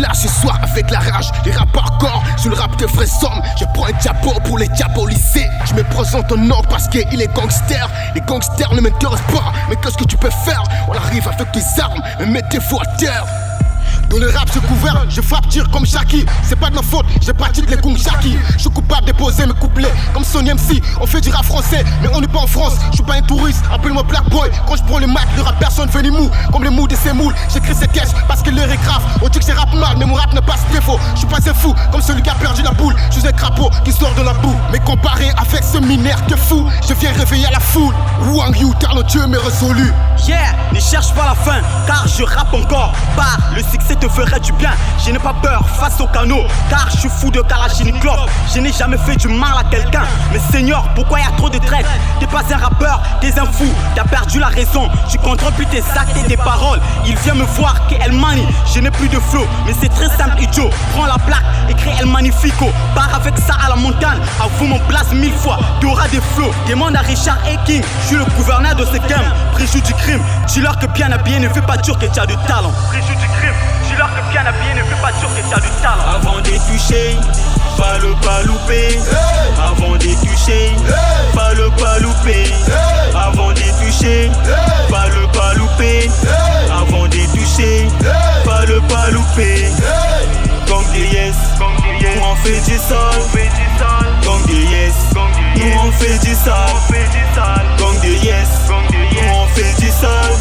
là ce soir avec la rage, les rap hardcore, sur le rap de vrais hommes. Je prends un diabo pour les diaboliser. Je me présente en nom parce qu'il est gangster. Les gangsters ne m'intéressent pas, mais qu'est-ce que tu peux faire? On arrive avec des armes, mais mettez-vous à terre. Dans le rap, je couvert, je frappe, tire comme Shaki. C'est pas de ma faute, je pratique les gongs Shaki. Je suis coupable de poser mes couplets comme Sony MC. On fait du rap français, mais on n'est pas en France. Je suis pas un touriste, appelle-moi Black Boy. Quand je prends le mic, le rap personne fait les mous. Comme les mous de ces moules, j'écris ces caisses parce que l'heure est grave. On dit que j'ai rap mal, mais mon rap ne passe pas faux. Je suis pas un fou, comme celui qui a perdu la boule. Je suis un crapaud qui sort de la boue. Mais comparé avec ce mineur de fou, je viens réveiller la foule. Wang Yu, talentueux mais résolu. Yeah, ne cherche pas la fin, car je rappe encore. Par le succès te ferait du bien. Je n'ai pas peur face au canot, car je suis fou de Kalachnikov. Je n'ai jamais fait du mal à quelqu'un. Mais Seigneur, pourquoi y a trop de traite? T'es pas un rappeur, t'es un fou. T'as perdu la raison, tu contrôles plus tes actes et tes paroles. Il vient me voir qu'El Mani, je n'ai plus de flow. Mais c'est très simple, idiot. Prends la plaque, écris El Magnifico. Pars avec ça à la montagne, avoue mon place 1000 fois. T'auras des flows, demande à Richard et King. Je suis le gouverneur de ce game, préjugé du crime. Dis-leur que bien habillé ne fait pas sûr que tu as du talent. Préjugé du crime. Dis-leur que bien habillé ne fait pas sûr que tu as du talent. Avant de toucher, pas le pas louper. Avant de toucher, pas le pas louper. Avant de toucher, pas le pas louper. Avant de toucher, pas le pas louper. Gang de yes, nous on fait du sale. Gang de yes, nous on fait du sale. Gang de yes, nous on fait du sale.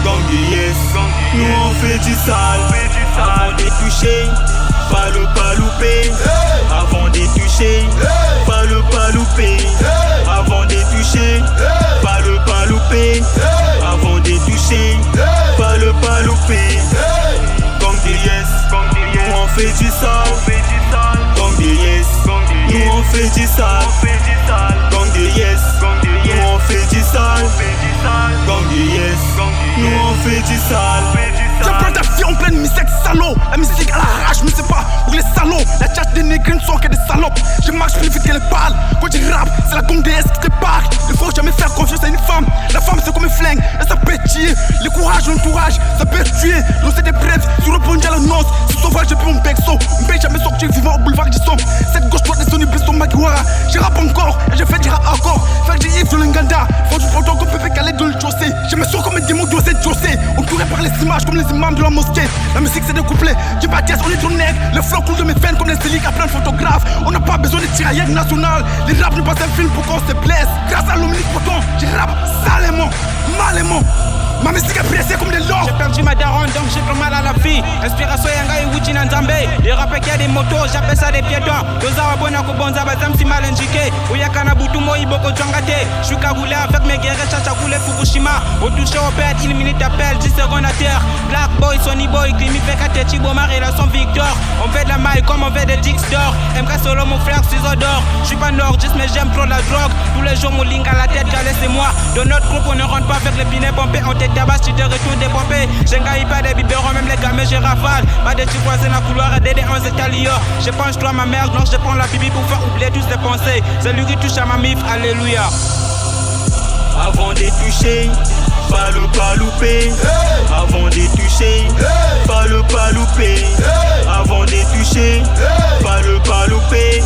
Gang de yes, nous on fait du sale. Avant de toucher, pas le pas louper. Avant de toucher, pas le pas louper. Avant de toucher, pas le pas louper. Avant de toucher, pas le pas louper. Gang de yes, nous on fait du sale. Gang de yes, nous on fait du sale. Gang de yes, nous on fait du sale. Gang de yes, nous on fait du sale. J'ai plein d'affilés en pleine musique salaud. La musique à l'arrache, mais c'est pas pour les salauds. La chatte des nègres ne sont que des salopes. Je marche plus vite que les balles. Quand je rappe, c'est la gang des S qui te parle. Il faut jamais faire confiance à une femme. La femme c'est comme un flingue, et ça peut tuer. Le courage, l'entourage, ça peut tuer. Lancer des brefs sur le pont de la noce. Si sauvage, j'ai pris mon becso. On peut jamais sortir vivant au boulevard du son. Cette gauche doit des sons Briston Maguara. Je rappe encore, et je fais du rap encore. Faire du Yves sur l'Inganda. Faut du ponton qu'on peut faire caler de le chaussée. Je me sens comme un démon dosé de chaussée. Entouré par les images comme les imams de la mosquée. La musique c'est des couplets, du baptiste on est trop nègre. Le flow coule de mes veines comme les héliques à plein de photographes. On n'a pas besoin de tirailleurs nationales. Les rap n'est pas un film pour qu'on se blesse. Grâce à l'omnipotent, je rappe salement, malement. Ma musique est pressée comme des lords. J'ai perdu ma daronne donc j'ai pris mal à la vie. Inspiration yanga et Wuchi Nanzambe. Les rappeurs qui a des motos, j'appelle ça des piétons. Doza wabona kubonza bazam si mal indiqué. Oyakana butumo iboko djangate. J'suis cagoulé avec mes guerres, chacha coulé Fukushima. Au toucher au père, une minute appel, 10 secondes à terre. Black boy, Sonny boy, Climi Fekate, Chibo ma relation victoire. On fait de la maille comme on fait des dicks d'or. MK solo mon frère, ciseaux d'or. J'suis pas nordiste mais j'aime trop la drogue. Tous les jours mon link à la tête, calé c'est moi. Dans notre groupe on ne rentre pas avec les pinets pompés. Tabac, tu te retournes des pompées. J'engaille pas des biberons, même les gamins, je rafale. Pas de petits voisins dans la couloir et des 11 étaliers. Je pense toi ma mère, donc je prends la bibi pour faire oublier tous les pensées. C'est lui qui touche à ma mif, alléluia. Avant de toucher, pas le pas louper. Avant de toucher, pas le pas louper. Avant de toucher, pas le pas louper.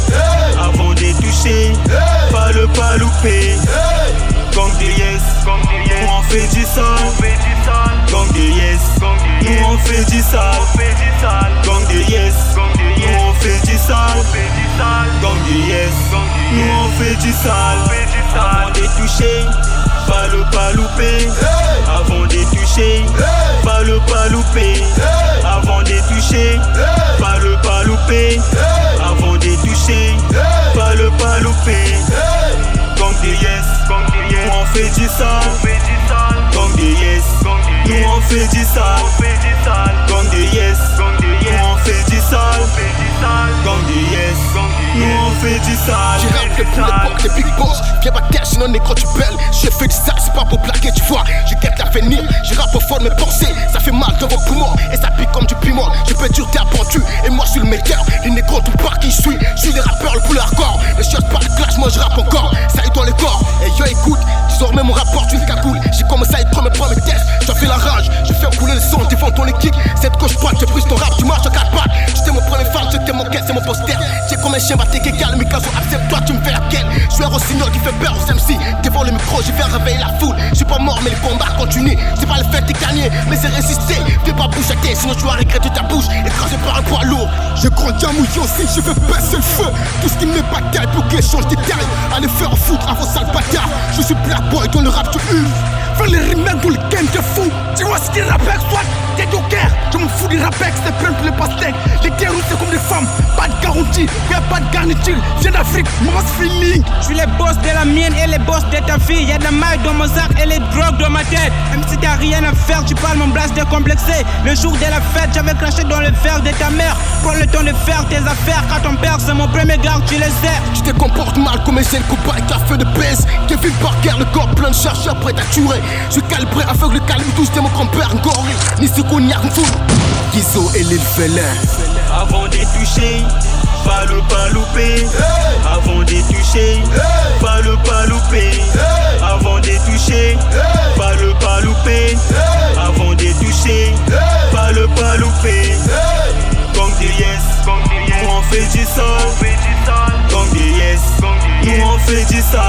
Avant de toucher, pas le pas louper. Gang de yes, nous on fait du sale. Gang de yes, nous on fait du sale. Gang de yes, nous on fait du sale. Gang de yes, nous on fait du sale. Avant de toucher, pas le pas louper. Avant de toucher, pas le pas louper. Avant de toucher, pas le pas louper. Avant de toucher, pas le pas louper. Gang de yes, nous on fait du sale. Gang de yes, nous on fait du sale. Gang de yes, nous on fait du sale. Gang de yes, nous on fait du sale. J'ai rappelé pour l'époque des big boss. Viens pas terre sinon négro tu belles. J'ai fait du sale, c'est pas pour plaquer tu vois. Je guette l'avenir, je rappe au fond de mes pensées. Ça fait mal dans vos poumons et ça pique comme du piment. Je peux dire t'es appendu et moi je suis le meilleur. Les négros tout part qui je suis les rappeurs le plus hardcore. Les choses par le clash, moi je rappe encore. Ça est dans les corps, et yo écoute, désormais mon rapport tu le cagoule. J'ai commencé à y prendre mes premiers tests. J'en fais la rage, je fais couler le son devant ton équipe. Cette gauche droite, j'ai pris plus ton rap, tu marches en 4 pattes. J'étais mon premier fan, c'était mon quête, c'est mon poster. J'ai comme un chien batté qui calme, mais quand accepte-toi, tu me fais la quête. Je suis un rossignol qui fait peur aux MC. Devant le micro, je viens réveiller la foule. Je suis pas mort, mais le combat continue. C'est pas le fait de gagner, mais c'est résister. Fais pas boucher, sinon tu vas regretter ta bouche. Et quand je parle un poids lourd, je grandis en mouillon aussi, je veux baisser le feu. Tout ce qui n'est pas tel pour que change de taille. Allez faire foutre à vos sales bâtards. Je suis Black Boy, dans le rap tu hurles. Fais les remakes dans le game, t'es fou. Tu vois ce qu'il rappe, soit t'es joker. Je m'en fous des rapex, c'est plein pour les pastèques. Les terroristes c'est comme des femmes, pas de garantie, y'a pas de garniture. Viens d'Afrique, mauvais feeling. Je suis les boss de la mienne et les boss de ta fille. Y'a de la maille dans mon sac et les drogues dans ma tête. Même si t'as rien à faire, tu parles mon blast décomplexé. Le jour de la fête, j'avais craché dans le verre de ta mère. Prends le temps de faire tes affaires, car ton père c'est mon premier gars, tu le sais. Tu te comportes mal comme un jeune copain qui a fait de baisse. Kevin Parker, le corps plein de chercheurs prêts à tuer. Je suis calibré avec le calibre 12 de mon grand-père, gorille. Ni ce qu'on y a fout. Gizo et l'île félin. Avant de toucher, pas le louper. Avant de toucher, pas le louper. Avant de toucher, pas le louper. Avant de toucher, pas le louper. Gang de yes, nous on fait du sol. Gang de yes, nous on fait du sale.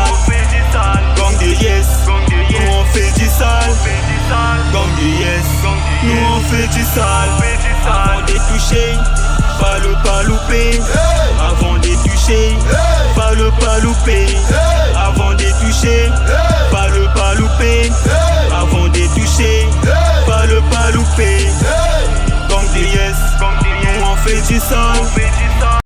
Gang de yes, nous on fait du sale. Gang de yes, nous on fait du sale. Avant de toucher, pas le louper. Avant de toucher, pas le louper. Avant de toucher, pas le louper. Avant de toucher, pas le louper. Gang de yes, nous on fait du sale.